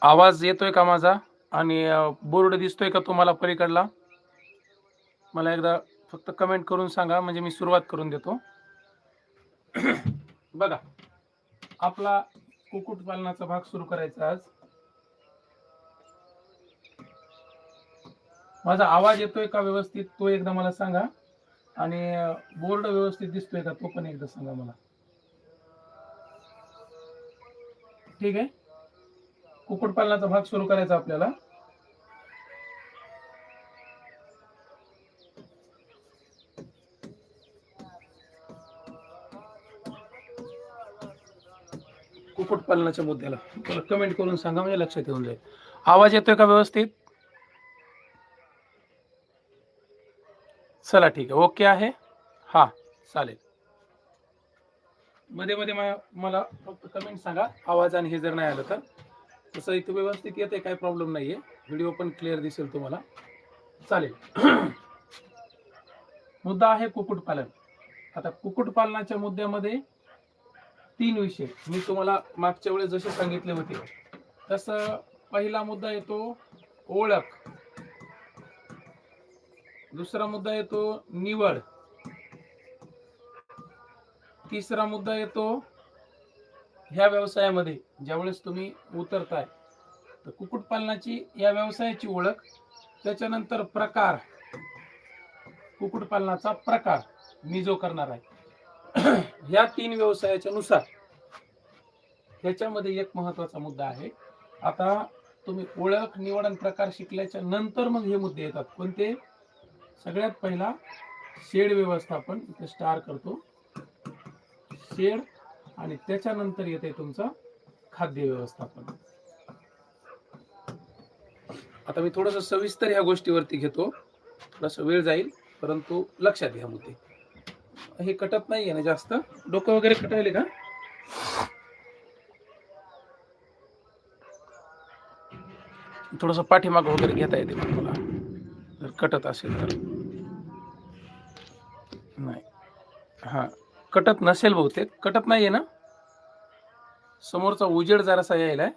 आवाज येतोय का माझा? आणि बोर्ड दिसतोय का तुम्हाला पलीकडला? मला एकदा फक्त कमेंट करून सांगा, म्हणजे मी सुरुवात करून देतो. बघा, आपला कुक्कुटपालनाचा भाग सुरू करायचा आज. माझा आवाज येतोय का व्यवस्थित तो एकदा मला सांगा, आणि बोर्ड व्यवस्थित दिसतोय का तो पण एकदा सांगा मला. ठीक आहे, कुक्कुटपालनाचा भाग सुरू करायचा आपल्याला. कुक्कुटपालनाच्या मुद्द्याला मला कमेंट करून सांगा, म्हणजे लक्षात येऊन जाईल. आवाज येतोय का व्यवस्थित? चला ठीक आहे, ओके आहे. हा, चालेल. मध्ये मध्ये मला फक्त कमेंट सांगा आवाज आणि हे जर नाही आलं तर. तसं इथं व्यवस्थित येते, काही प्रॉब्लेम नाहीये. व्हिडिओ पण क्लिअर दिसेल तुम्हाला. चालेल. मुद्दा आहे कुक्कुटपालन. आता कुक्कुटपालनाच्या मुद्द्यामध्ये 3 विषय मी तुम्हाला मागच्या वेळेस जसे सांगितले होते तसं. पहिला मुद्दा येतो ओळख, दुसरा मुद्दा येतो निवड, तिसरा मुद्दा येतो ह्या व्यवसायामध्ये ज्यावेळेस तुम्ही उतरताय तर कुक्कुटपालनाची या व्यवसायाची ओळख, त्याच्यानंतर प्रकार, कुक्कुटपालनाचा प्रकार मी जो करणार आहे या 3 व्यवसायाच्या नुसार ह्याच्यामध्ये एक महत्वाचा मुद्दा आहे. आता तुम्ही ओळख, निवड आणि प्रकार शिकल्याच्या नंतर मग हे मुद्दे येतात. कोणते? सगळ्यात पहिला शेड व्यवस्थापन, इथे स्टार करतो, शेड, आणि त्याच्यानंतर येते तुमचं खाद्य व्यवस्थापन. आता मी थोडंसं सविस्तर ह्या गोष्टीवरती घेतो, थोडासा वेळ जाईल, परंतु लक्षात घ्या मुद्दे. हे कटत नाहीये ना जास्त? डोकं वगैरे कटायले का? थोडस पाठीमाग वगैरे घेता येते मला, जर कटत असेल तर. नाही, हा, कटत नसेल बहुतेक. कटत नाहीये ना? समोरचा उजेड जरासा यायलाय,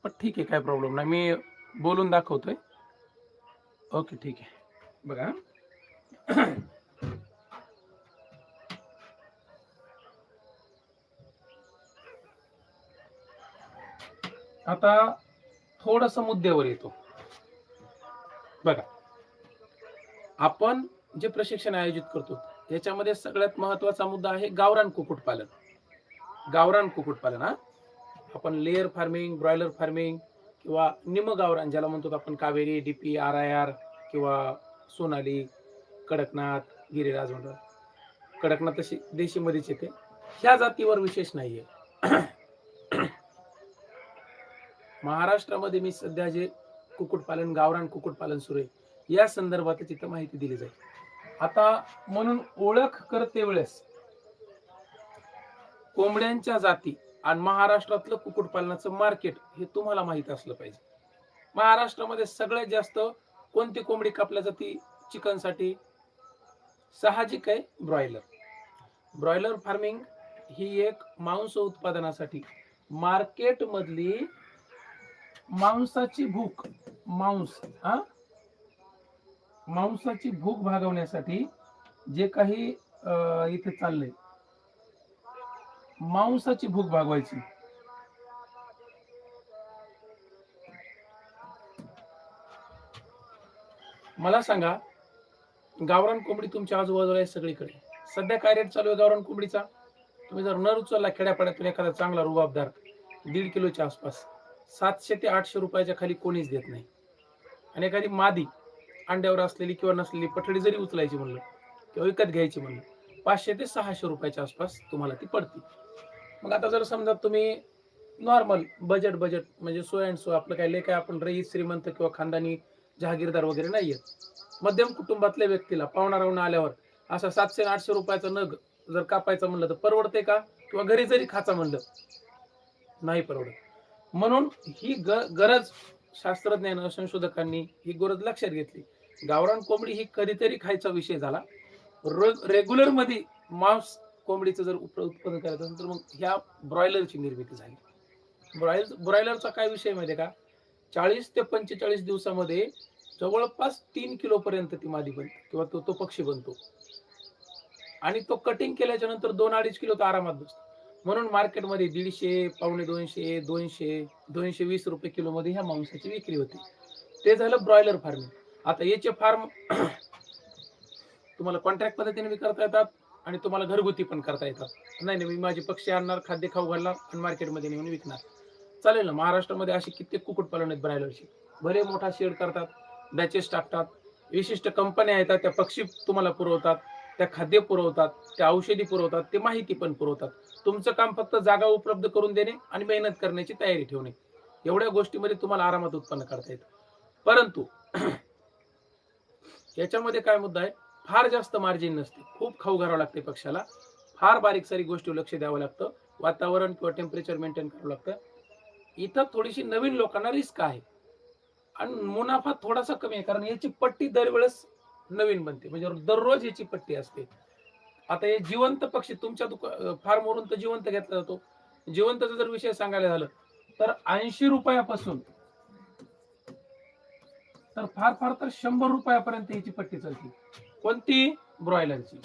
पण ठीक आहे, काय प्रॉब्लेम नाही. मी बोलून दाखवतोय. ओके, ठीक आहे. बघा, आता थोडस मुद्द्यावर येतो. बघा, आपण जे प्रशिक्षण आयोजित करतो त्याच्यामध्ये सगळ्यात महत्वाचा मुद्दा आहे गावरान कुक्कुटपालन. गावरान कुक्कुटपालन, हा, आपण लेअर फार्मिंग, ब्रॉयलर फार्मिंग किंवा निम गावरान ज्याला म्हणतो आपण, कावेरी, डीपी, RIR किंवा सोनाली, कडकनाथ, गिरिराज म्हणतो. कडकनाथ तशी देशी मध्येच येते, ह्या जातीवर विशेष नाहीये. महाराष्ट्रामध्ये मी सध्या जे कुक्कुटपालन, गावरान कुक्कुटपालन सुरू आहे या संदर्भात तिथं माहिती दिली जाईल. आता म्हणून ओळख करते वेळेस कोंबड्यांच्या जाती आणि महाराष्ट्रातलं कुक्कुटपालनाचं मार्केट हे तुम्हाला माहित असलं पाहिजे. महाराष्ट्रामध्ये सगळ्यात जास्त कोणती कोंबडी कापल्या जाते चिकनसाठी? साहजिक आहे, ब्रॉयलर. ब्रॉयलर फार्मिंग ही एक मांस उत्पादनासाठी मार्केट मधली मांसाची भूक, मांसाची भूक भागवण्यासाठी जे काही इथे चाललंय, मांसाची भूक भागवायची. मला सांगा, गावरान कोंबडी तुमच्या आजूबाजूला आहे सगळीकडे. सध्या काय रेट चालू आहे गावरान कोंबडीचा? तुम्ही जर नर उचलला खेड्यापाड्यातून एखादा चांगला रुबाबदार 1.5 किलोच्या आसपास, 700 ते 800 रुपयाच्या खाली कोणीच देत नाही. आणि एखादी मादी अंड्यावर असलेली किंवा नसलेली पठडी जरी उचलायची म्हणलं किंवा विकत घ्यायची म्हणलं, 500 ते 600 रुपयाच्या आसपास तुम्हाला ती पडते. मग आता जर समजा तुम्ही नॉर्मल बजेट म्हणजे सो अँड सो, आपलं काय लय काय आपण रईस, श्रीमंत किंवा खानदानी जहागीरदार वगैरे नाहीये, मध्यम कुटुंबातल्या व्यक्तीला पाहुणा राहून आल्यावर असा 700-800 रुपयाचा नग जर कापायचा म्हणलं तर परवडते का? किंवा घरी जरी खायचा म्हणलं नाही परवडत. म्हणून ही गरज शास्त्रज्ञांनी, संशोधकांनी ही गरज लक्षात घेतली. गावरान कोंबडी ही कधीतरी खायचा विषय झाला. रेग्युलर मध्ये मांस कोंबडीचं जर उत्पादन करायचं असेल तर मग ह्या ब्रॉयलरची निर्मिती झाली. ब्रॉयलरचा काय विषय माहितीये का? 40 ते 45 दिवसामध्ये जवळपास 3 किलो पर्यंत ती मादी बनते किंवा तो पक्षी बनतो. आणि तो कटिंग केल्याच्या नंतर 2-2.5 किलो तर आरामात बसतो. म्हणून मार्केटमध्ये 150, पावणे 200, 200, 220 रुपये किलो मध्ये ह्या मांसाची विक्री होते. ते झालं ब्रॉयलर फार्मिंग. आता याचे फार्म तुम्हाला कॉन्ट्रॅक्ट पद्धतीने बी करता येतात आणि तुम्हाला घरगुती पण करता येतात. नाही मी माझे पक्षी आणणार, खाद्य खाऊ घालणार आणि मार्केटमध्ये नेऊन विकणार. चालेल ना. महाराष्ट्रामध्ये अशी कित्येक कुक्कुटपालन आहेत ब्रॉयलरची. भले मोठा शेड करतात, बॅचेस टाकतात, विशिष्ट कंपन्या येतात, त्या पक्षी तुम्हाला पुरवतात, त्या खाद्य पुरवतात, त्या औषधी पुरवतात, ते माहिती पण पुरवतात. तुमचं काम फक्त जागा उपलब्ध करून देणे आणि मेहनत करण्याची तयारी ठेवणे. एवढ्या गोष्टीमध्ये तुम्हाला आरामात उत्पन्न करता येतं. परंतु याच्यामध्ये काय मुद्दा आहे, फार जास्त मार्जिन नसते. खूप खाऊ घालावं लागते पक्षाला. फार बारीक सारी गोष्टी लक्ष द्यावं लागतं. वातावरण किंवा टेम्परेचर मेंटेन करावं लागतं. इथं थोडीशी नवीन लोकांना रिस्क आहे आणि मुनाफा थोडासा कमी आहे, कारण याची पट्टी दरवेळेस नवीन बनते. म्हणजे दररोज याची पट्टी असते. आता हे जिवंत पक्षी तुमच्या फार्मवरून तर जिवंत घेतला जातो. जिवंतचा जर विषय सांगायला झालं तर 80 रुपयापासून तर फार तर 100 रुपयापर्यंत याची पट्टी चालते. कोणती? ब्रॉयलरची.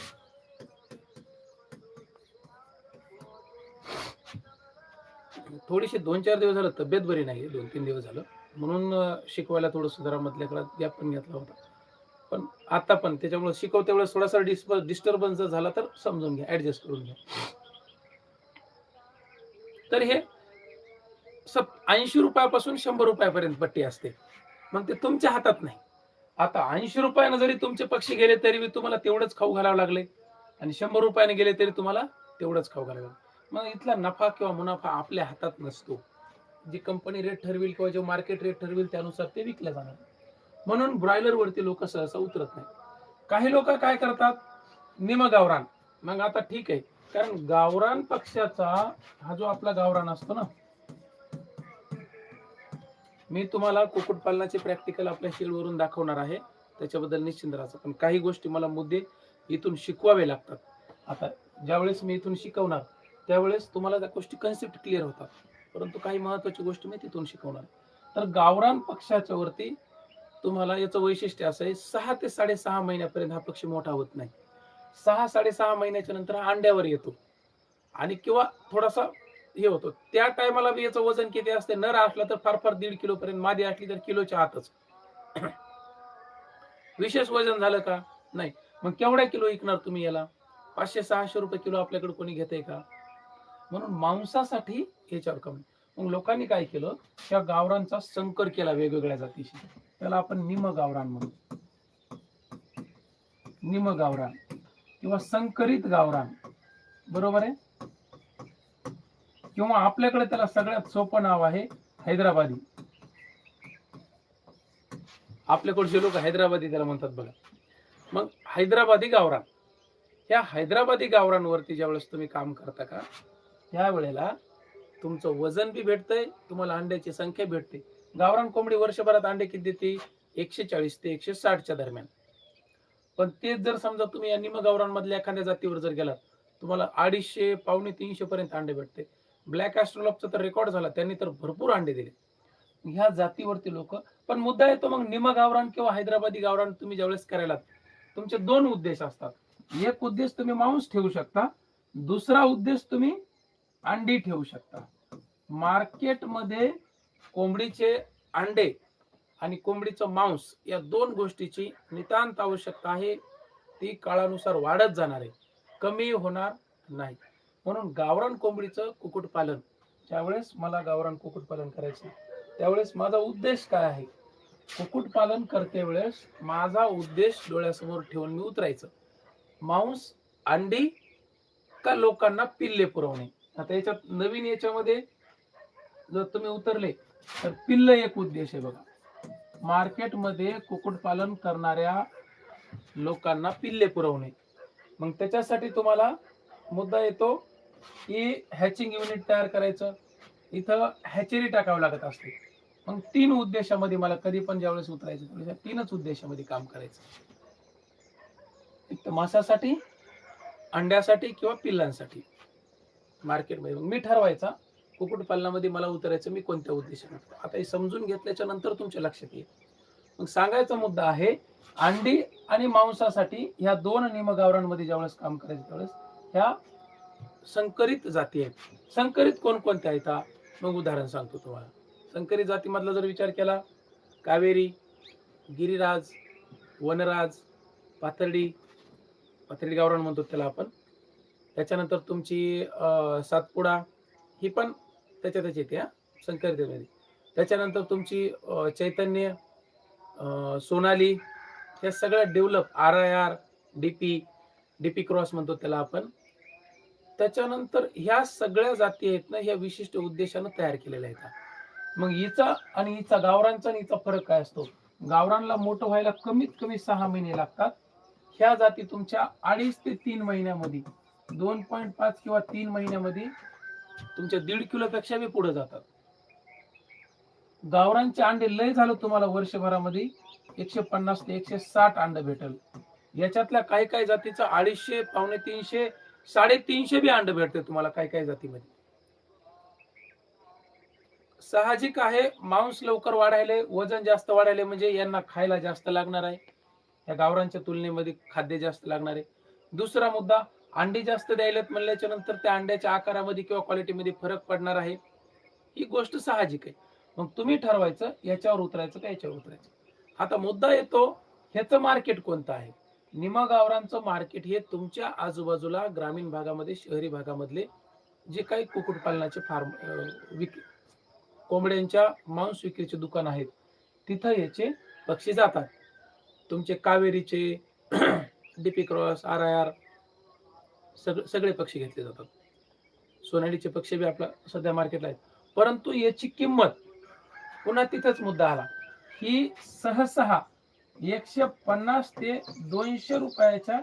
थोडीशी 2-4 दिवस झालं तब्येत बरी नाही, 2-3 दिवस झालं, म्हणून शिकवायला थोडं सुधारा मधल्या काळात गॅप पण घेतला होता. पण आता पण त्याच्यामुळे शिकवते वेळेस थोडासा डिस्टर्बन्स झाला तर समजून घ्या, ऍडजस्ट करून घ्या. तर हे 80 रुपयापासून 100 रुपयापर्यंत पट्टी असते. मग ते तुमच्या हातात नाही. आता 80 रुपयानं जरी तुमचे पक्षी गेले तरी तुम्हाला तेवढंच खाऊ घालावं लागले आणि 100 रुपयाने गेले तरी तुम्हाला तेवढंच खाऊ घालावं लागलं. मग इथला नफा किंवा मुनाफा आपल्या हातात नसतो. जी कंपनी रेट ठरवेल किंवा जो मार्केट रेट ठरवेल त्यानुसार ते विकलं जाणार. म्हणून ब्रॉयलर वरती लोक सहसा उतरत नाही. काही लोक काय करतात, निमगावरान. मग आता ठीक आहे, कारण गावरान पक्षाचा हा जो आपला गावरान असतो ना, मी तुम्हाला कुक्कुटपालनाचे प्रॅक्टिकल आपल्या शेडवरून दाखवणार आहे, त्याच्याबद्दल निश्चिंत राहायचं. पण काही गोष्टी मला मुद्दे इथून शिकवावे लागतात. आता ज्यावेळेस मी इथून शिकवणार त्यावेळेस तुम्हाला त्या गोष्टी कन्सेप्ट क्लिअर होतात, परंतु काही महत्वाची गोष्टी मी तिथून शिकवणार. तर गावरान पक्षाच्या वरती तुम्हाला याचं वैशिष्ट्य असं आहे, 6 ते 6.5 महिन्यापर्यंत हा पक्षी मोठा होत नाही. 6-6.5 महिन्याच्या नंतर अंड्यावर येतो आणि किंवा थोडासा हे होतो. त्या टायमाला याचं वजन किती असते, नर असला तर फार 1.5 किलो पर्यंत, मादी असली तर किलोच्या आतच. विशेष वजन झालं का नाही. मग केवढ्या किलो विकणार तुम्ही याला? 500-600 रुपये किलो आपल्याकडे कोणी घेते का? म्हणून मांसासाठी याच्यावर कमी. मग लोकांनी काय केलं, त्या गावरांचा संकर केला वेगवेगळ्या जातीशी. त्याला आपण निमगावरान म्हणू. निमगावरान किंवा संकरित गावरान, बरोबर आहे. किंवा आपल्याकडे त्याला सगळ्यात सोपं नाव आहे हैदराबादी. आपल्याकडचे लोक हैदराबादी त्याला म्हणतात बघा. मग हैदराबादी गावरान, या हैदराबादी गावरांवरती ज्यावेळेस तुम्ही काम करता का, त्यावेळेला तुमचं वजन बी भेटतंय, तुम्हाला अंड्याची संख्या भेटते. गावरान कोंबडी वर्षभरात अंडे किती देते? 140 ते 160च्या दरम्यान. पण तेच जर समजा तुम्ही या निमगावरान मधल्या एखाद्या जातीवर जर गेलात, तुम्हाला 250, पावणे 300 पर्यंत अंडे भेटते. ब्लॅक ॲस्ट्रोलॉपचा तर रेकॉर्ड झाला, त्यांनी तर भरपूर अंडे दिले. ह्या जातीवरती लोक. पण मुद्दा येतो मग निमगावरान किंवा हैदराबादी गावरान तुम्ही ज्यावेळेस करायला, तुमचे 2 उद्देश असतात. एक उद्देश तुम्ही मांस ठेवू शकता, दुसरा उद्देश तुम्ही अंडी ठेवू शकता. मार्केटमध्ये कोंबडीचे अंडे आणि कोंबडीचं मांस या 2 गोष्टीची नितांत आवश्यकता आहे. ती काळानुसार वाढत जाणार आहे, कमी होणार नाही. म्हणून गावरान कोंबडीचं कुक्कुटपालन, ज्यावेळेस मला गावरान कुक्कुटपालन करायचं त्यावेळेस माझा उद्देश काय आहे, कुक्कुटपालन करते वेळेस माझा उद्देश डोळ्यासमोर ठेवून मी उतरायचं. मांस, अंडी का लोकांना पिल्ले पुरवणे. आता याच्यात नवीन याच्यामध्ये जर तुम्ही उतरले तर पिल्ल एक उद्देश आहे बघा. मार्केटमध्ये कुक्कुटपालन करणाऱ्या लोकांना पिल्ले पुरवणे. मग त्याच्यासाठी तुम्हाला मुद्दा येतो की हॅचिंग युनिट तयार करायचं, इथं हॅचरी टाकावं लागत असते. मग 3 उद्देशामध्ये मला कधी पण ज्यावेळेस उतरायचं, 3च उद्देशामध्ये काम करायचं. एक तर मांसासाठी, अंड्यासाठी किंवा पिल्लांसाठी. मार्केटमध्ये मग मी ठरवायचा कुक्कुटपालनामध्ये मला उतरायचं, मी कोणत्या उद्देशाने उतरतो. आता हे समजून घेतल्याच्या नंतर तुमच्या लक्षात येईल. मग सांगायचा मुद्दा आहे, अंडी आणि मांसासाठी ह्या 2 निमगावरांमध्ये ज्यावेळेस काम करायचं त्यावेळेस ह्या संकरित जाती आहेत. संकरित कोणकोणत्या आहेत मग उदाहरण सांगतो तुम्हाला. संकरित जातीमधला जर विचार केला, कावेरी, गिरिराज, वनराज, पाथर्डी, पाथर्डी गावरान म्हणतो त्याला आपण. त्याच्यानंतर तुमची सातपुडा ही पण त्याच्यातच येते संकरितमध्ये. त्याच्यानंतर तुमची चैतन्य, सोनाली, हे सगळं डेव्हलप RIR, डीपी क्रॉस म्हणतो त्याला आपण. त्याच्यानंतर ह्या सगळ्या जाती आहेत ना, ह्या विशिष्ट उद्देशानं तयार केलेल्या आहेत. मग हिचा आणि हिचा गावरांचा आणि हिचा फरक काय असतो? गावरांना मोठं व्हायला कमीत कमी 6 महिने लागतात. ह्या जाती तुमच्या 2.5 ते 3 महिन्यामध्ये, 2.5 किंवा 3 महिन्यामध्ये तुमच्या 1.5 किलोपेक्षा बी पुढे जातात. गावरांचे अंडे लय झालं तुम्हाला वर्षभरामध्ये 150 ते 160 अंड भेटल. याच्यातल्या काही काही जातीचं 250, 250, 350 बी अंड भेटते तुम्हाला काही काही जातीमध्ये. साहजिक आहे, मांस लवकर वाढायले, वजन जास्त वाढायले म्हणजे यांना खायला जास्त लागणार आहे. या गावरांच्या तुलनेमध्ये खाद्य जास्त लागणार आहे. दुसरा मुद्दा, अंडी जास्त द्यायलेत म्हणल्याच्या नंतर त्या अंड्याच्या आकारामध्ये किंवा क्वालिटीमध्ये फरक पडणार आहे. ही गोष्ट साहजिक आहे. मग तुम्ही ठरवायचं याच्यावर उतरायचं का याच्यावर उतरायचं. आता मुद्दा येतो, ह्याचं मार्केट कोणतं आहे? निमा गावरांचं मार्केट हे तुमच्या आजूबाजूला ग्रामीण भागामध्ये, शहरी भागामधले जे काही कुक्कुटपालनाचे फार्म, कोंबड्यांच्या मांस विक्रीचे दुकान आहेत, तिथं याचे पक्षी जातात. तुमचे कावेरीचे, डीपी क्रॉस, RIR सगळे पक्षी घेतले जातात. सोनालीचे पक्षी बी आपला सध्या मार्केटला आहेत. परंतु याची किंमत, पुन्हा तिथंच मुद्दा आला, ही सहसा 150 ते 200 रुपयाच्या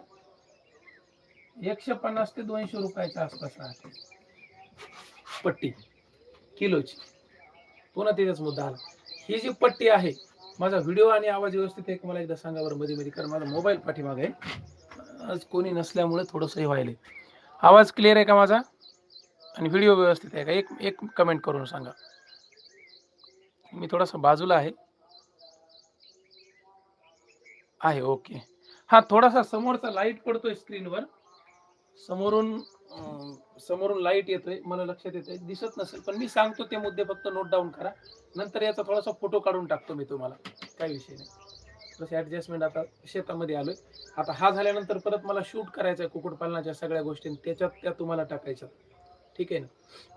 150 ते 200 रुपयाच्या आसपास राहते पट्टी किलोची. पुन्हा तिथेच मुद्दा आला, ही जी पट्टी आहे, माझा व्हिडिओ आणि आवाज व्यवस्थित आहे का मला एकदा सांगा बरं मध्ये मध्ये, कारण माझा मोबाईल पाठीमागे आहे, आज कोणी नसल्यामुळे थोडंसं हे व्हायलंय. आवाज क्लिअर आहे का माझा आणि व्हिडिओ व्यवस्थित आहे का? एक कमेंट करून सांगा. मी थोडासा बाजूला आहे ओके. हा, थोडासा समोरचा लाईट पडतोय स्क्रीनवर, समोरून लाईट येतोय, मला लक्षात येतोय, दिसत नसेल पण मी सांगतो ते मुद्दे फक्त नोट डाऊन करा. नंतर याचा थोडासा फोटो काढून टाकतो मी तुम्हाला, काही विषय नाही. जसं ऍडजस्टमेंट, आता शेतामध्ये आलोय, आता हा झाल्यानंतर परत मला शूट करायचं आहे कुक्कुटपालनाच्या सगळ्या गोष्टी, त्याच्यात त्या तुम्हाला टाकायच्या, ठीक आहे ना?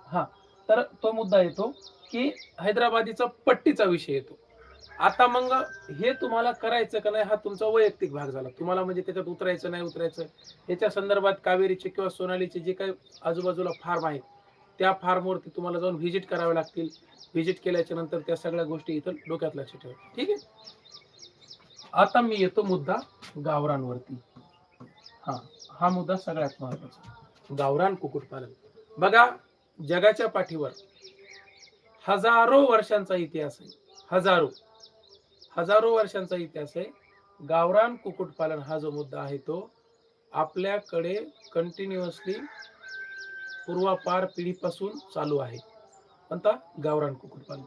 हा, तर तो मुद्दा येतो की हैदराबादीचा पट्टीचा विषय येतो. आता मग हे तुम्हाला करायचं का नाही हा तुमचा वैयक्तिक भाग झाला. तुम्हाला म्हणजे त्याच्यात उतरायचं नाही उतरायचं, याच्या संदर्भात कावेरीचे किंवा सोनालीचे जे काही आजूबाजूला फार्म आहेत, त्या फार्मवरती तुम्हाला जाऊन व्हिजिट करावे लागतील. व्हिजिट केल्याच्या नंतर त्या सगळ्या गोष्टी इथं डोक्यात लक्ष ठेवा, ठीक आहे? आता मी येतो मुद्दा गावरांवरती. हा मुद्दा सगळ्यात महत्वाचा, गावरान कुक्कुटपालन. बघा, जगाच्या पाठीवर हजारो वर्षांचा इतिहास आहे, हजारो वर्षांचा इतिहास आहे. गावरान कुक्कुटपालन हा जो मुद्दा आहे तो आपल्याकडे कंटिन्युअसली पूर्वापार पिढीपासून चालू आहे. कोणता? गावरान कुक्कुटपालन.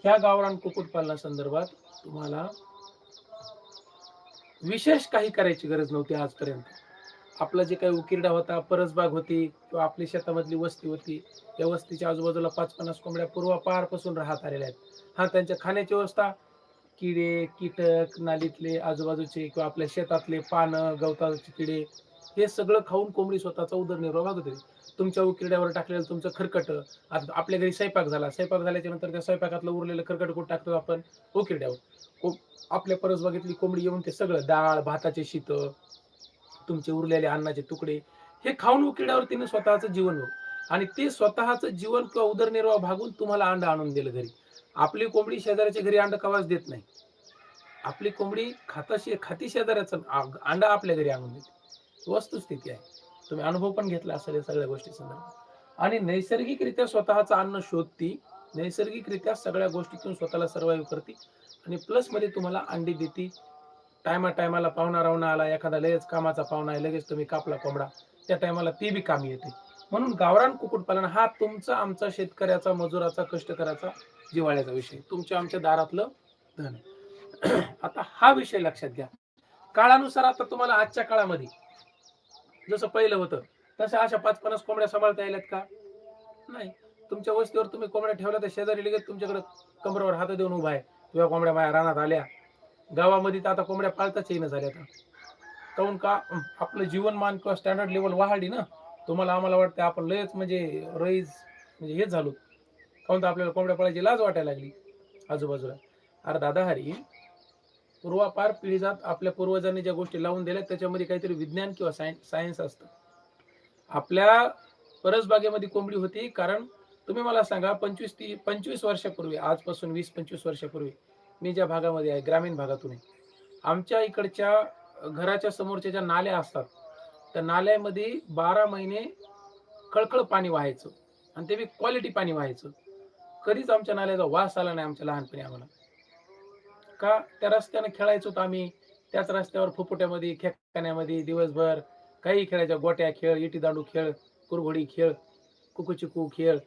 ह्या गावरान कुक्कुटपालना संदर्भात तुम्हाला विशेष काही करायची गरज नव्हती आजपर्यंत. आपला जे काही उकिरडा होता, परसबाग होती किंवा आपली शेतामधली वस्ती होती, या वस्तीच्या आजूबाजूला 5-50 कोंबड्या पूर्वापारपासून राहत आलेल्या आहेत. हा, त्यांच्या खाण्याची व्यवस्था, किडे, कीटक, नालीतले आजूबाजूचे किंवा आपल्या शेतातले पानं, गवताचे किडे, हे सगळं खाऊन कोंबडी स्वतःचा उदरनिर्वाह भागवत होती. तुमच्या उकिरड्यावर टाकलेलं तुमचं खरकट, आता आपल्या घरी स्वयंपाक झाल्याच्या नंतर त्या स्वयंपाकातलं उरलेलं खरकट कुठं टाकतो आपण? उकिरड्यावर. आपल्या परसबागेतली कोंबडी येऊन ते सगळं डाळ, भाताचे शीत, तुमचे उरलेले अन्नाचे तुकडे हे खाऊन उकिरड्यावर तिने स्वतःचं जीवन आणि ते स्वतःचं जीवन किंवा उदरनिर्वाह भागून तुम्हाला अंड आणून दिलं घरी. आपली कोंबडी शेजाऱ्याच्या घरी अंड कवाच देत नाही. आपली कोंबडी खाती शेजाऱ्याचं अंडा आपल्या घरी आणून देते. वस्तुस्थिती आहे, तुम्ही अनुभव पण घेतला असेल या सगळ्या गोष्टी संदर्भात. आणि नैसर्गिकरित्या स्वतःचं अन्न शोधती, नैसर्गिकरित्या सगळ्या गोष्टीतून स्वतःला सर्वाइव्ह करते आणि प्लस मध्ये तुम्हाला अंडी देते. टायमाला पाहुणा रावणा आला, एखादा लगेच कामाचा पाहुणा आहे, लगेच तुम्ही कापला कोंबडा, त्या टायमाला ती बी कामी येते. म्हणून गावरान कुक्कुटपालन हा तुमचा आमचा शेतकऱ्याचा मजुराचा कष्टकऱ्याचा जिव्हाळ्याचा विषय, तुमच्या आमच्या दारातलं धन. आता हा विषय लक्षात घ्या. काळानुसार आता तुम्हाला आजच्या काळामध्ये जसं पहिलं होतं तसं अशा 5-50 कोंबड्या सांभाळता येतात का? नाही. तुमच्या वस्तीवर तुम्ही कोंबड्या ठेवल्या तर शेजारी लगेच तुमच्याकडे कमरावर हात देऊन उभा आहे, तुझ्या कोंबड्या माझ्या रानात आल्या. गावामध्ये तर आता कोंबड्या पाळताच येईना झाल्या. काहून का? आपलं जीवनमान किंवा स्टँडर्ड लेवल वाढली ना. तुम्हाला आम्हाला वाटतं आपण लयच म्हणजे रईस म्हणजे हेच झालो. काहून तर आपल्याला कोंबड्या पाळायची लाज वाटायला लागली आजूबाजूला. अरे दादा हरी, पूर्वापार पिढीजात आपल्या पूर्वजांनी ज्या गोष्टी लावून दिल्या त्याच्यामध्ये काहीतरी विज्ञान किंवा सायन्स असतं. आपल्या परसबागेमध्ये कोंबडी होती कारण तुम्ही मला सांगा 25 वर्षापूर्वी, आजपासून 20-25 वर्षापूर्वी मी ज्या भागामध्ये आहे, ग्रामीण भागातून आहे, आमच्या इकडच्या घराच्या समोरच्या ज्या नाल्या असतात त्या नाल्यामध्ये 12 महिने खळखळ पाणी वाहायचं आणि ते बी क्वालिटी पाणी व्हायचं. कधीच आमच्या नाल्याचा वास आला नाही आमच्या लहानपणी आम्हाला. का? त्या रस्त्याने खेळायचो आम्ही. त्याच रस्त्यावर फुफुट्यामध्ये खेकण्यामध्ये दिवसभर काही खेळायच्या, गोट्या खेळ, इटी दांडू खेळ, कुरघोडी खेळ, कुकूचिकू खेळ,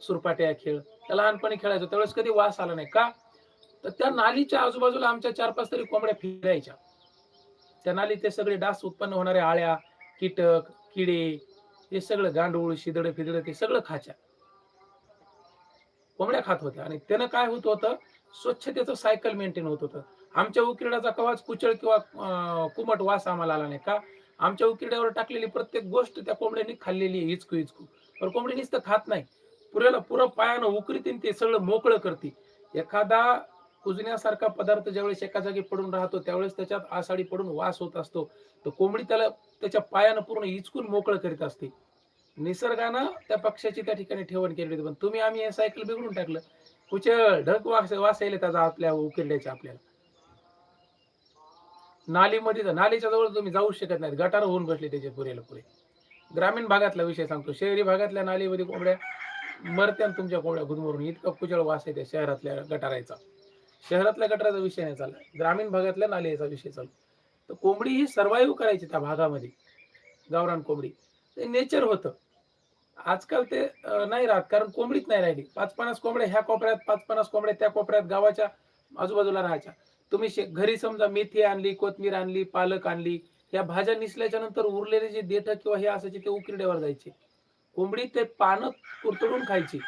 सुरपाट्या खेळ, त्या लहानपणी खेळायचो. त्यावेळेस कधी वास आला नाही. का? तर त्या नालीच्या आजूबाजूला आमच्या 4-5 तरी कोंबड्या फिरायच्या. त्या नालीत ते सगळे डास उत्पन्न होणारे आळ्या, कीटक, किडे, हे सगळं गांडूळ, शिदड फिदड ते सगळं खाच्या. कोंबड्या खात होत्या आणि त्यानं काय होत होतं, स्वच्छतेचं सायकल मेंटेन होत होतं. आमच्या उकिरड्याचा कवाच कुचळ किंवा कुमट वास आम्हाला आला नाही. का? आमच्या उकिरड्यावर टाकलेली प्रत्येक गोष्ट त्या कोंबड्यांनी खाल्लेली आहे, हिचकू हिचकू. पण कोंबडी नुसतं खात नाही, पुरं पायानं उकरीतीन ते सगळं मोकळं करते. एखादा कुजण्यासारखा पदार्थ ज्यावेळेस एका जागी पडून राहतो त्यावेळेस त्याच्यात आसाडी पडून वास होत असतो, तर कोंबडी त्याला त्याच्या पायानं पूर्ण हिचकून मोकळं करीत असते. निसर्गानं त्या पक्षाची त्या ठिकाणी ठेवण केली होती. पण तुम्ही आम्ही हे सायकल बिघडून टाकलं. कुचळ ढग वास यायला त्याचा आपल्या उकिरड्याच्या आपल्याला. नालीमध्ये तर नालीच्या जवळ तुम्ही जाऊ शकत नाहीत, गटार होऊन बसले त्याचे पुरेला पुरे. ग्रामीण भागातला विषय सांगतो. शहरी भागातल्या नालीमध्ये कोंबड्या मरत्या तुमच्या कोंबड्या गुदमरून, इतका कुचळ वास येते शहरातल्या गटारायचा. शहरातल्या गटाराचा विषय नाही चालला, ग्रामीण भागातल्या नालीचा विषय चालू. तर कोंबडी ही सर्वाईव्ह करायची त्या भागामध्ये. गावरान कोंबडी ते नेचर होतं. आजकाल ते नाही राहत कारण कोंबडीच नाही राहिली. 5-50 कोंबड्या ह्या कोपऱ्यात, 5-50 कोंबड्या त्या कोपऱ्यात, गावाच्या आजूबाजूला राहायच्या. तुम्ही घरी समजा मेथी आणली, कोथमीर आणली, पालक आणली, या भाज्या निसल्याच्या नंतर उरलेले जे देठ किंवा हे असायचे ते उकिरड्यावर जायचे. कोंबडी ते पानं कुरतडून खायची.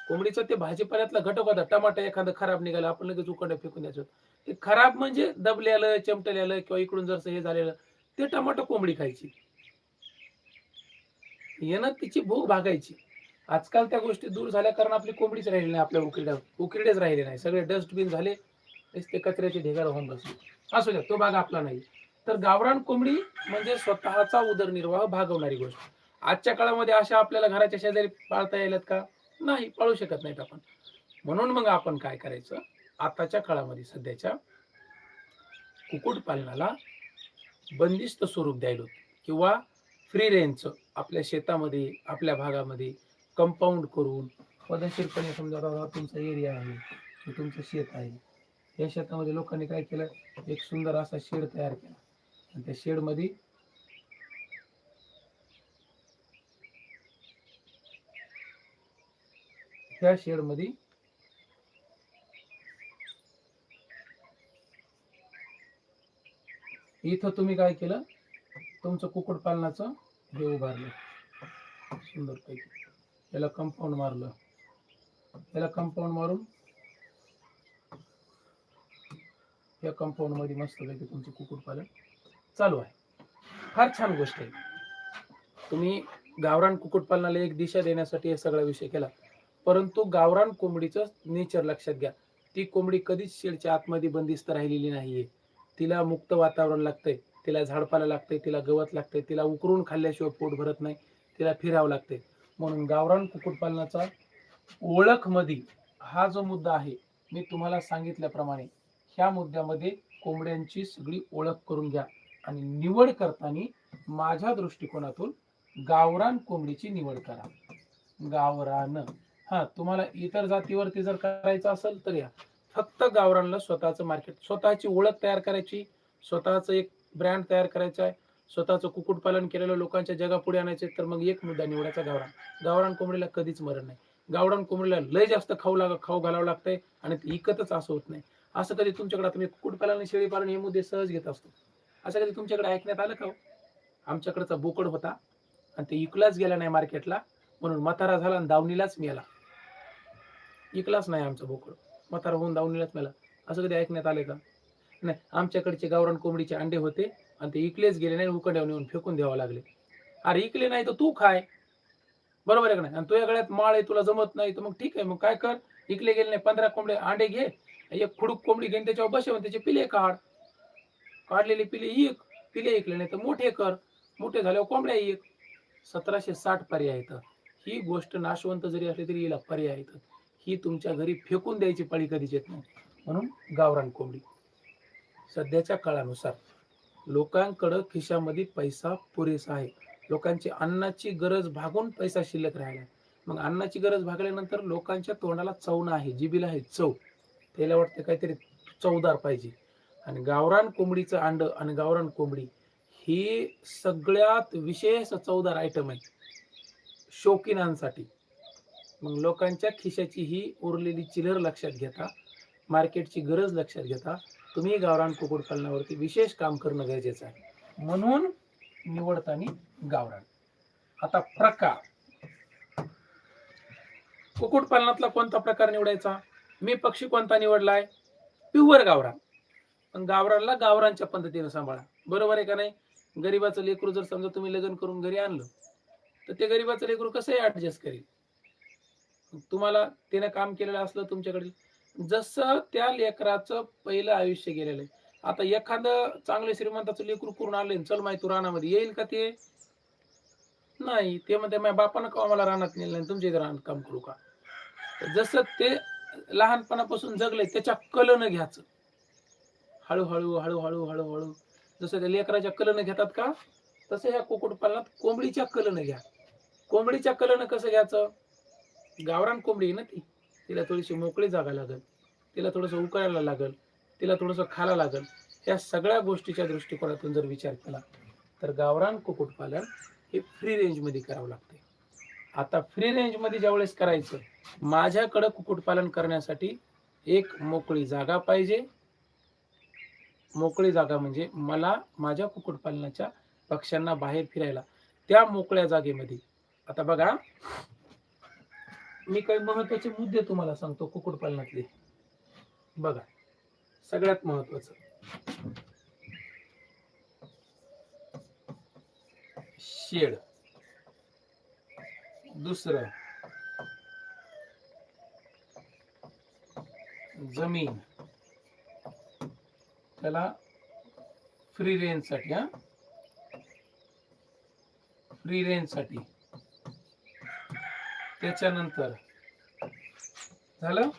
कोंबडीचं ते भाजीपाल्यातला घटक होता. टमाटर एखादं खराब निघालं आपण लगेच उकडं फेकून द्यायचं. ते खराब म्हणजे दबलेलं, चमटलेलं किंवा इकडून जरसं हे झालेलं ते टमाटर कोंबडी खायची. यानं तिची भूक भागायची. आजकाल त्या गोष्टी दूर झाल्या कारण आपली कोंबडीच राहिली नाही आपल्या उकिरड्यावर. उकिरडेच राहिले नाही. सगळे डस्टबिन झाले, ते कचऱ्याचे ढेगार होऊन बसले. असू द्या, तो भाग आपला नाही. तर गावरान कोंबडी म्हणजे स्वतःचा उदरनिर्वाह भागवणारी गोष्ट. आजच्या काळामध्ये अशा आपल्याला घराच्या शेजारी पाळता येतात का? नाही, पाळू शकत नाहीत आपण. म्हणून मग आपण काय करायचं, आताच्या काळामध्ये सध्याच्या कुक्कुटपालनाला बंदिस्त स्वरूप द्यायलो किंवा फ्री रेंजचं आपल्या शेतामध्ये, आपल्या भागामध्ये कंपाऊंड करून पद्धतशीरपणे, समजा तुमचा एरिया आहे, हे तुमचं शेत आहे, या शेतामध्ये लोकांनी काय केलं, एक सुंदर असा शेड तयार केला आणि त्या शेडमध्ये इथं तुम्ही काय केलं, तुमचं कुक्कुटपालनाचं हे उभारलं सुंदर पैकी. याला कंपाऊंड मारलं. याला कंपाऊंड मारून या कंपाऊंड मध्ये मस्तपैकी तुमचं कुक्कुटपालन चालू आहे. फार छान गोष्ट आहे. तुम्ही गावरान कुक्कुटपालनाला एक दिशा देण्यासाठी हे सगळा विषय केला. परंतु गावरान कोंबडीचं नेचर लक्षात घ्या. ती कोंबडी कधीच शेडच्या आतमध्ये बंदिस्त राहिलेली नाहीये. तिला मुक्त वातावरण लागतंय, तिला झाडपाला लागतंय, तिला गवत लागतंय, तिला उकरून खाल्ल्याशिवाय पोट भरत नाही, तिला फिरावं लागतंय. म्हणून गावरान कुक्कुटपालनाचा ओळख मध्ये हा जो मुद्दा आहे, मी तुम्हाला सांगितल्याप्रमाणे ह्या मुद्द्यामध्ये कोंबड्यांची सगळी ओळख करून घ्या आणि निवड करताना माझ्या दृष्टिकोनातून गावरान कोंबडीची निवड करा. गावरान. हा, तुम्हाला इतर जातीवरती जर करायचं असेल तर या. फक्त गावरानला स्वतःचं मार्केट, स्वतःची ओळख तयार करायची, स्वतःचं एक ब्रँड तयार करायचा आहे, स्वतःचं कुक्कुटपालन केलेलं लोकांच्या जगापुढे आणायचे तर मग एक मुद्दा निवडायचा गावरान. गावरान कोंबडीला कधीच मरण नाही. गावरान कोंबडीला लय जास्त खाऊ घालावं लागतंय आणि ती इकतच असं होत नाही. असं कधी तुमच्याकडे तुम्ही कुक्कुटपालन आणि शेळीपालन हे मुद्दे सहज घेत असतो. असं कधी तुमच्याकडे ऐकण्यात आलं का? आमच्याकडचा बोकड होता आणि ते इकलाच गेला नाही मार्केटला, म्हणून म्हातारा झाला आणि दावणीलाच मेला. इकलाच नाही आमचा बोकड, म्हातारा होऊन दावणीलाच मेला. असं कधी ऐकण्यात आले का? नाही. आमच्याकडचे गावरान कोंबडीचे अंडे होते आणि ते इकलेच गेले नाही, उकड्यावर नेऊन फेकून द्यावं लागले. अरे इकले नाही तर तू खाय, बरोबर आहे का नाही? आणि तुझ्या गळ्यात माळ आहे, तुला जमत नाही तर मग ठीक आहे, मग काय कर, इकले गेले नाही 15 कोंबडे अंडे घे, एक खुडूक कोंबडी घेऊन त्याच्यावर बसव, त्याचे पिले काढ, काढलेले पिले इक, पिले इकले नाही तर मोठे कर, मोठे झाल्यावर कोंबड्या इक. 1760 पर्याय आहेत. ही गोष्ट नाशवंत जरी असली तरी हिला पर्याय आहेत. ही तुमच्या घरी फेकून द्यायची पळी कधीच येत नाही. म्हणून गावरान कोंबडी. सध्याच्या काळानुसार लोकांकडं खिशामध्ये पैसा पुरेसा आहे. लोकांची अन्नाची गरज भागून पैसा शिल्लक राहिला. मग अन्नाची गरज भागल्यानंतर लोकांच्या तोंडाला चव आहे, जिभेला आहे चव. त्याला वाटतं काहीतरी चवदार पाहिजे. आणि गावरान कोंबडीचं अंड आणि गावरान कोंबडी ही सगळ्यात विशेष चवदार आयटम आहे शौकीनांसाठी. मग लोकांच्या खिशाची ही उरलेली चिल्लर लक्षात घेता, मार्केटची गरज लक्षात घेता तुम्ही गावरान कुक्कुटपालनावरती विशेष काम करणं गरजेचं आहे. म्हणून निवडताना गावरान. आता प्रकार, कुक्कुटपालनातला कोणता प्रकार निवडायचा? मी पक्षी कोणता निवडलाय? प्युअर गावरान. पण गावरानला गावरानच्या पद्धतीने सांभाळा, बरोबर आहे का नाही? गरीबाचं लेकरू जर समजा तुम्ही लग्न करून घरी आणलं तर ते गरीबाचं लेकरू कसंही ऍडजस्ट करेल. तुम्हाला त्यानं काम केलेलं असलं तुमच्याकडे, जसं त्या लेकराचं पहिलं आयुष्य गेलेलं आहे. आता एखादं चांगलं श्रीमंताचं लेकरू करून आले, चल माहिती तू रानामध्ये, येईल का ते? नाही. ते म्हणते माझ्या बापानं का मला रानात नेलं नाही, तुमच्या इथे रानात काम करू का? जसं ते लहानपणापासून जगले त्याच्या कलनं घ्यायचं, हळूहळू हळूहळू हळूहळू. जसं त्या लेकराच्या कलनं घेतात का, तसं ह्या कुक्कुटपालनात कोंबडीच्या कलनं घ्या. कोंबडीच्या कलनं कसं घ्यायचं? गावरान कोंबडी आहे ना ती, तिला थोडीशी मोकळी जागा लागेल, तिला थोडंसं उकळायला लागेल, तिला थोडंसं खायला लागेल. या सगळ्या गोष्टीच्या दृष्टिकोनातून जर विचार केला तर गावरान कुक्कुटपालन हे फ्री रेंजमध्ये करावं लागते. आता फ्री रेंजमध्ये ज्यावेळेस करायचं, माझ्याकडं कुक्कुटपालन करण्यासाठी एक मोकळी जागा पाहिजे. मोकळी जागा म्हणजे मला माझ्या कुक्कुटपालनाच्या पक्ष्यांना बाहेर फिरायला त्या मोकळ्या जागेमध्ये. आता बघा, मी काही महत्वाचे मुद्दे तुम्हाला सांगतो कुक्कुटपालनातले. बघा, सगळ्यात महत्वाचं शेड, दुसरं जमीन, त्याला फ्री रेंज साठी, फ्री रेंज साठी. त्याच्यानंतर झालं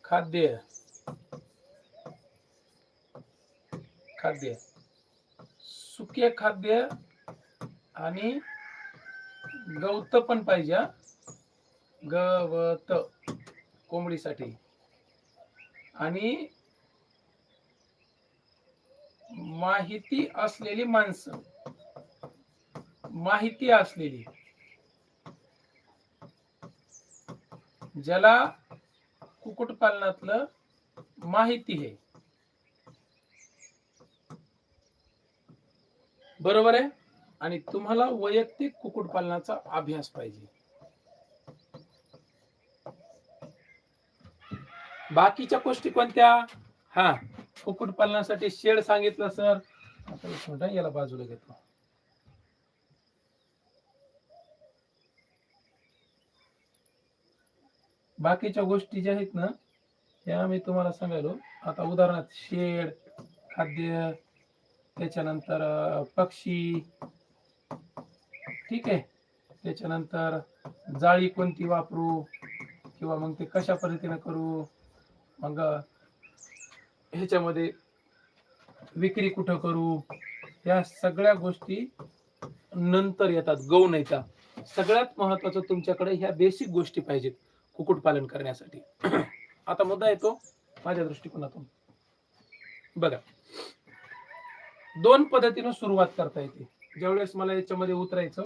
खाद्य, खाद्य सुके खाद्य आणि गवत पण पाहिजे, गवत कोंबडीसाठी. आणि माहिती असलेली माणसं, माहिती असलेली, ज्याला कुक्कुटपालनातलं माहिती आहे, बरोबर आहे. आणि तुम्हाला वैयक्तिक कुक्कुटपालनाचा अभ्यास पाहिजे. बाकीच्या गोष्टी कोणत्या? हा, कुक्कुटपालनासाठी शेड सांगितलं सर. आता एक मिनिट, याला बाजूला घेतो. बाकीच्या गोष्टी ज्या आहेत ना त्या मी तुम्हाला सांगायलो. आता उदाहरणार्थ शेड, खाद्य, त्याच्यानंतर पक्षी, ठीक आहे. त्याच्यानंतर जाळी कोणती वापरू किंवा मग ते कशा पद्धतीने करू, मग ह्याच्यामध्ये विक्री कुठं करू, या सगळ्या गोष्टी नंतर येतात, गौण येतात. सगळ्यात महत्वाचं तुमच्याकडे ह्या बेसिक गोष्टी पाहिजेत कुक्कुटपालन करण्यासाठी. आता मुद्दा येतो माझ्या दृष्टिकोनातून. बघा, दोन पद्धतीने सुरुवात करता येते. ज्यावेळेस मला याच्यामध्ये उतरायचं,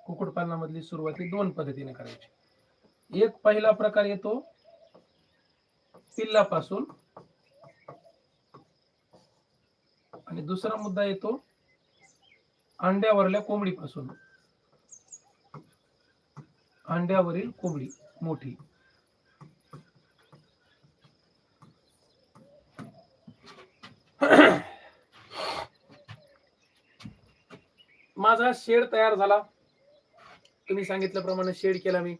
कुक्कुटपालनामधली सुरुवात ही दोन पद्धतीने करायची. एक पहिला प्रकार येतो पिल्लापासून, आणि दुसरा मुद्दा येतो अंड्यावरल्या कोंबडीपासून. अंड्यावरील कोंबडी मोठी. माझा शेड तयार झाला. तुम्ही सांगितल्याप्रमाणे शेड केला मी.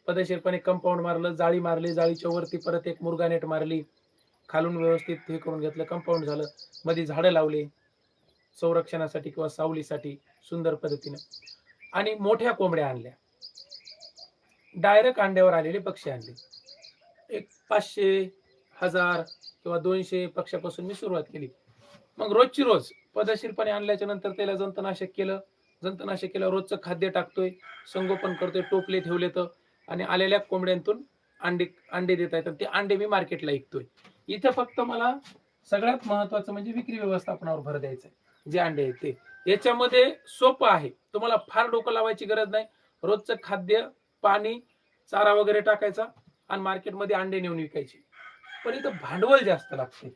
पद्धतशीरपणे कंपाऊंड मारलं, जाळी मारली, जाळीच्या वरती परत एक मुर्गा नेट मारली, खालून व्यवस्थित हे करून घेतलं, कंपाऊंड झालं, मध्ये झाडं लावले संरक्षणासाठी किंवा सावलीसाठी सुंदर पद्धतीने, आणि मोठ्या कोंबड्या आणल्या. डायरेक्ट अंड्यावर आलेले पक्षी आणले. एक 500, 1000 किंवा 200 पक्षापासून मी सुरुवात केली. मग रोजची रोज पद्धतशीरपणे आणल्याच्या नंतर त्याला जंतनाशक केलं. जंतनाशक केलं, रोजचं खाद्य टाकतोय, संगोपन करतोय, टोपले ठेवले तर, आणि आलेल्या कोंबड्यांतून अंडे देता येतात. ते अंडे मी मार्केटला विकतोय. इथे फक्त मला सगळ्यात महत्वाचं म्हणजे विक्री व्यवस्थापनावर भर द्यायचा आहे. जे अंडे आहेत ते याच्यामध्ये सोपं आहे. तुम्हाला फार डोकं लावायची गरज नाही. रोजचं खाद्य, पाणी, चारा वगैरे टाकायचा आणि मार्केटमध्ये अंडे नेऊन विकायचे. पण इथं भांडवल जास्त लागते.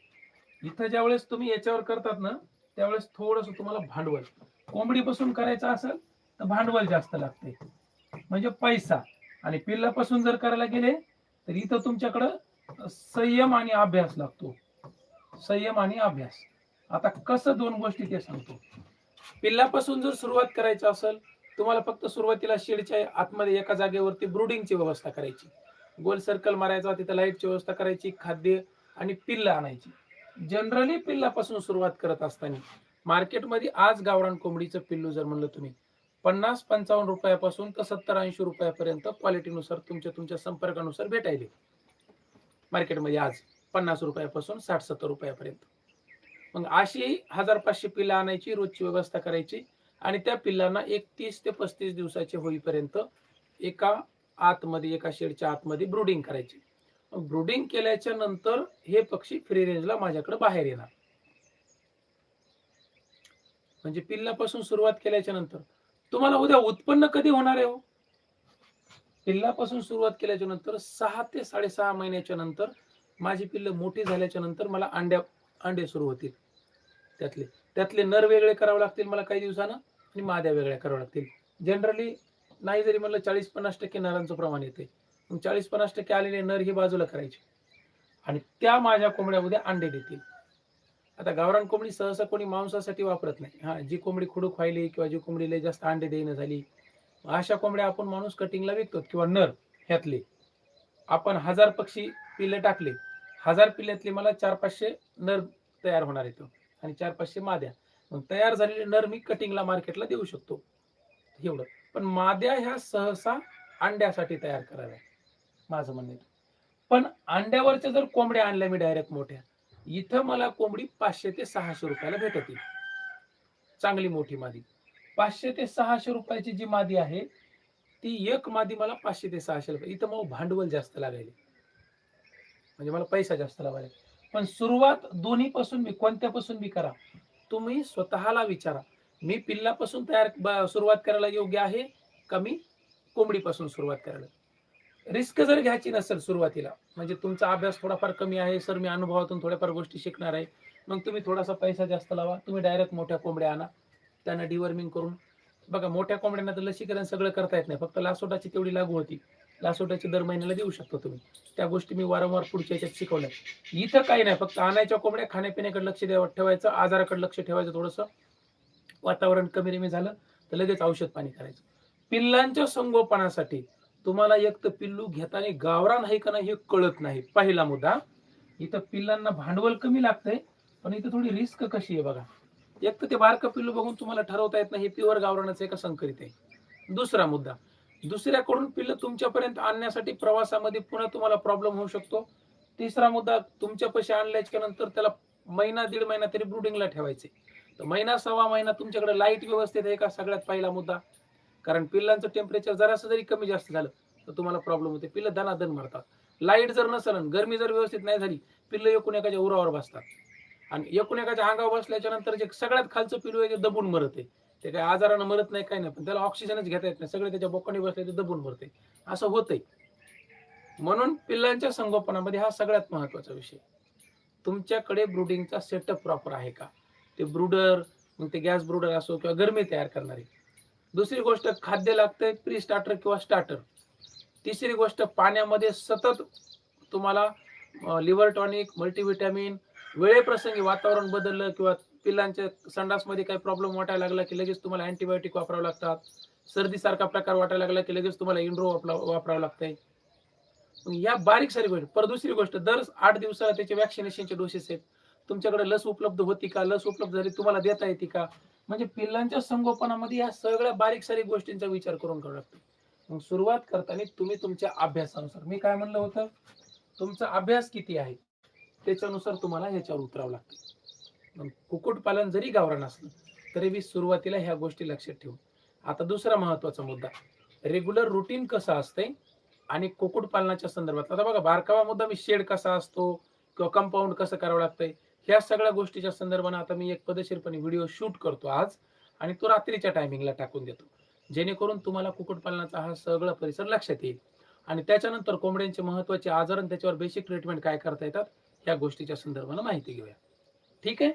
इथं ज्यावेळेस तुम्ही याच्यावर करतात ना, त्यावेळेस थोडस तुम्हाला भांडवल, कोंबडीपासून करायचं असेल तर भांडवल जास्त लागते, म्हणजे पैसा. आणि पिल्लापासून जर करायला गेले तर इथं तुमच्याकडं संयम आणि अभ्यास लागतो. संयम आणि अभ्यास. आता कसं दोन गोष्टी ते सांगतो. पिल्लापासून जर सुरुवात करायची असेल, तुम्हाला फक्त सुरुवातीला शेडच्या आतमध्ये एका जागेवरती ब्रूडिंगची व्यवस्था करायची, गोल सर्कल मारायचा, तिथं लाईटची व्यवस्था करायची, खाद्य आणि पिल्ल आणायची. जनरली पिल्लापासून सुरुवात करत असताना मार्केटमध्ये आज गावरान कोंबडीचं पिल्लू जर म्हणलं तुम्ही 50-55 रुपयापासून तर 70-80 रुपयापर्यंत क्वालिटीनुसार तुमच्या संपर्कानुसार भेटायले मार्केटमध्ये आज. 50 रुपयापासून 60-70 रुपयापर्यंत. मग अशी 1500 पिल्ला आणायची, रोजची व्यवस्था करायची, आणि त्या पिल्लांना 31 ते 35 दिवसाचे होईपर्यंत एका शेडच्या आतमध्ये ब्रूडिंग करायची. ब्रूडिंग केल्याच्या नंतर हे पक्षी फ्री रेंजला माझ्याकडे बाहेर येणार. म्हणजे पिल्लापासून सुरुवात केल्याच्या नंतर तुम्हाला उद्या उत्पन्न कधी होणार आहे हो? पिल्लापासून सुरुवात केल्याच्या नंतर 6 ते 6.5 महिन्याच्या नंतर माझी पिल्ल मोठी झाल्याच्या नंतर मला अंडे सुरू होतील. त्यातले नर वेगळे करावे लागतील मला काही दिवसानं, आणि माद्या वेगळ्या कराव्या लागतील. जनरली नाही जरी म्हणलं 40-50% नरांचं प्रमाण येते. मग 40-50% आलेले नर ही बाजूला करायचे, आणि त्या माझ्या कोंबड्या उद्या अंडे देतील. आता गावरान कोंबडी सहसा कोणी मांसासाठी वापरत नाही. हा, जी कोंबडी खुडूक व्हायली किंवा जी कोंबडी लय जास्त अंडे देणं झाली, अशा कोंबड्या आपण माणूस कटिंगला विकतो. किंवा नर ह्यातले आपण 1000 पक्षी पिल्ले टाकले, 1000 पिल्ल्यातले मला 400-500 नर तयार होणार आहेत, आणि 400-500 माद्या. मग तयार झालेले नर मी कटिंगला मार्केटला देऊ शकतो, एवढं. पण माद्या ह्या सहसा अंड्यासाठी तयार कराव्या, माझं म्हणणं. पण अंड्यावरच्या जर कोंबड्या आणल्या मी डायरेक्ट मोठ्या, इथं मला कोंबडी 500 ते 600 रुपयाला भेटते, चांगली मोठी मादी. 500 ते 600 रुपयाची जी मादी आहे ती एक मादी मला 500 ते 600 रुपये. इथं मग भांडवल जास्त लागायले, म्हणजे मला पैसा जास्त लागायला. पण सुरुवात दोन्ही पासून मी कोणत्यापासून बी करा. तुम्ही स्वतःला विचारा, मी पिल्लापासून सुरुवात करायला योग्य आहे का मी कोंबडीपासून सुरुवात करायला. रिस्क जर घ्यायची नसेल सुरुवातीला, म्हणजे तुमचा अभ्यास थोडाफार कमी आहे, सर मी अनुभवातून थोड्याफार गोष्टी शिकणार आहे, मग तुम्ही थोडासा पैसा जास्त लावा. तुम्ही डायरेक्ट मोठ्या कोंबड्या आणा, त्यांना डिवर्मिंग करून बघा. मोठ्या कोंबड्यांना तर लसीकरण सगळं करता येत नाही, फक्त लासोटाची तेवढी लागू होती. लासोटाची दर महिन्याला देऊ शकतो तुम्ही. त्या गोष्टी मी वारंवार पुढच्या याच्यात शिकवल्या. इथं काही नाही, फक्त आणायच्या कोंबड्या, खाण्यापिण्याकडे लक्ष ठेवायचं, आजाराकडे लक्ष ठेवायचं. थोडंसं वातावरण कमी झालं तर लगेच औषध पाणी करायचं. पिल्लांच्या संगोपनासाठी तुम्हाला एक तर पिल्लू घेताना गावरान आहे का नाही हे कळत नाही, पहिला मुद्दा. इथं पिल्लांना भांडवल कमी लागतंय, पण इथं थोडी रिस्क कशी आहे बघा. एक तर ते बारकं पिल्लू बघून तुम्हाला ठरवता येत नाही हे प्युअर गावरानच आहे का संकरित आहे. दुसरा मुद्दा, दुसऱ्याकडून पिल्लं तुमच्यापर्यंत आणण्यासाठी प्रवासामध्ये पुन्हा तुम्हाला प्रॉब्लेम होऊ शकतो. तिसरा मुद्दा, तुमच्या पैसे आणल्याच्या नंतर त्याला 1-1.5 महिना तरी ब्रूडिंगला ठेवायचे, तर 1-1.25 महिना तुमच्याकडे लाईट व्यवस्थित आहे का, सगळ्यात पहिला मुद्दा. कारण पिल्लांचं टेम्परेचर जरासं जरी कमी जास्त झालं तर तुम्हाला प्रॉब्लेम होते, पिल्लं दनादन मरतात. लाईट जर नसेल, गरमी जर व्यवस्थित नाही झाली, पिल्लं एकूण एकाच्या उरावर बसतात. आणि एकूण एकाच्या अंगावर बसल्याच्या नंतर जे सगळ्यात खालचं पिलू आहे ते दबून मरत आहे. ते काही आजारानं मरत नाही, काही नाही, पण त्याला ऑक्सिजनच घेता येत नाही, सगळे त्याच्या बोकांनी बसले ते दबून मरते. असं होतंय. म्हणून पिल्लांच्या संगोपनामध्ये हा सगळ्यात महत्वाचा विषय. तुमच्याकडे ब्रुडिंगचा सेटअप प्रॉपर आहे का? ते ब्रुडर, मग ते गॅस ब्रुडर असो किंवा गरमी तयार करणारे. दुसरी गोष्ट, खाद्य लागतंय प्री स्टार्टर किंवा स्टार्टर. तिसरी गोष्ट, पाण्यामध्ये सतत तुम्हाला लिव्हर टॉनिक, मल्टीव्हिटॅमिन, वेळेप्रसंगी वातावरण बदललं किंवा पिल्लांच्या संडासमध्ये काही प्रॉब्लेम वाटायला लागला की लगेच तुम्हाला अँटीबायोटिक वापरावं लागतात. सर्दीसारखा प्रकार वाटायला लागला की लगेच तुम्हाला इंड्रो वापरावं लागतंय. या बारीक सारी गोष्ट. पर दुसरी गोष्ट, दर 8 दिवसाला त्याचे वॅक्सिनेशनचे डोसेस आहेत. तुमच्याकडे लस उपलब्ध होती का? लस उपलब्ध झाली तुम्हाला देता येते का? म्हणजे पिल्लांच्या संगोपनामध्ये या सगळ्या बारीक सारीक गोष्टींचा विचार करून करावा लागतो. मग सुरुवात करताना तुम्ही तुमच्या अभ्यासानुसार, मी काय म्हणलं होतं, तुमचा अभ्यास किती आहे त्याच्यानुसार तुम्हाला ह्याच्यावर उतरावं लागतं. मग कुक्कुटपालन जरी गावरान असलं तरी मी सुरुवातीला ह्या गोष्टी लक्षात ठेवू. आता दुसरा महत्वाचा मुद्दा, रेग्युलर रुटीन कसं असतंय आणि कुक्कुटपालनाच्या संदर्भात. आता बघा, बारकावा मुद्दा मी शेड कसा असतो किंवा कंपाऊंड कसं करावं लागतंय, ह्या सगळ्या गोष्टीच्या संदर्भाने आता मी एक पद्धतशीरपणे व्हिडिओ शूट करतो आज, आणि तो रात्रीच्या टायमिंगला टाकून देतो, जेणेकरून तुम्हाला कुक्कुटपालनाचा हा सगळा परिसर लक्षात येईल. आणि त्याच्यानंतर कोंबड्यांचे महत्वाचे आजार आणि त्याच्यावर बेसिक ट्रीटमेंट काय करता येतात या गोष्टीच्या संदर्भाने माहिती घेऊया. ठीक आहे.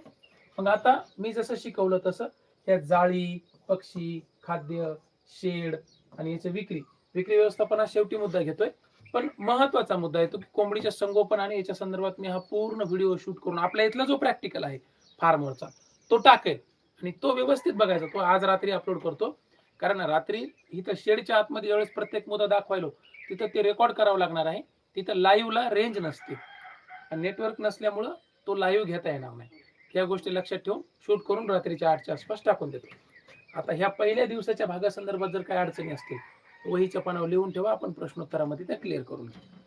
मग आता मी जसं शिकवलं तसं त्या जाळी, पक्षी, खाद्य, शेड आणि याची विक्री व्यवस्थापना शेवटी मुद्दा घेतोय. पण महत्वाचा मुद्दा येतो की कोंबडीच्या संगोपन आणि याच्या संदर्भात मी हा पूर्ण व्हिडिओ शूट करून आपल्या इथला जो प्रॅक्टिकल आहे फार्मरचा तो टाकेल, आणि तो व्यवस्थित बघायचा. तो आज रात्री अपलोड करतो, कारण रात्री इथं शेडच्या आतमध्ये ज्यावेळेस प्रत्येक मुद्दा दाखवायलो तिथं ते रेकॉर्ड करावं लागणार आहे. तिथं लाईव्हला रेंज नसते, नेटवर्क नसल्यामुळं तो लाईव्ह घेता येणार नाही. या गोष्टी लक्षात ठेवून शूट करून रात्रीच्या 8च्या आसपास टाकून देतो. आता ह्या पहिल्या दिवसाच्या भागासंदर्भात जर काही अडचणी असतील वहीच्या पानावर लिहून ठेवा, आपण प्रश्नोत्तरामध्ये त्या क्लिअर करून घेऊ.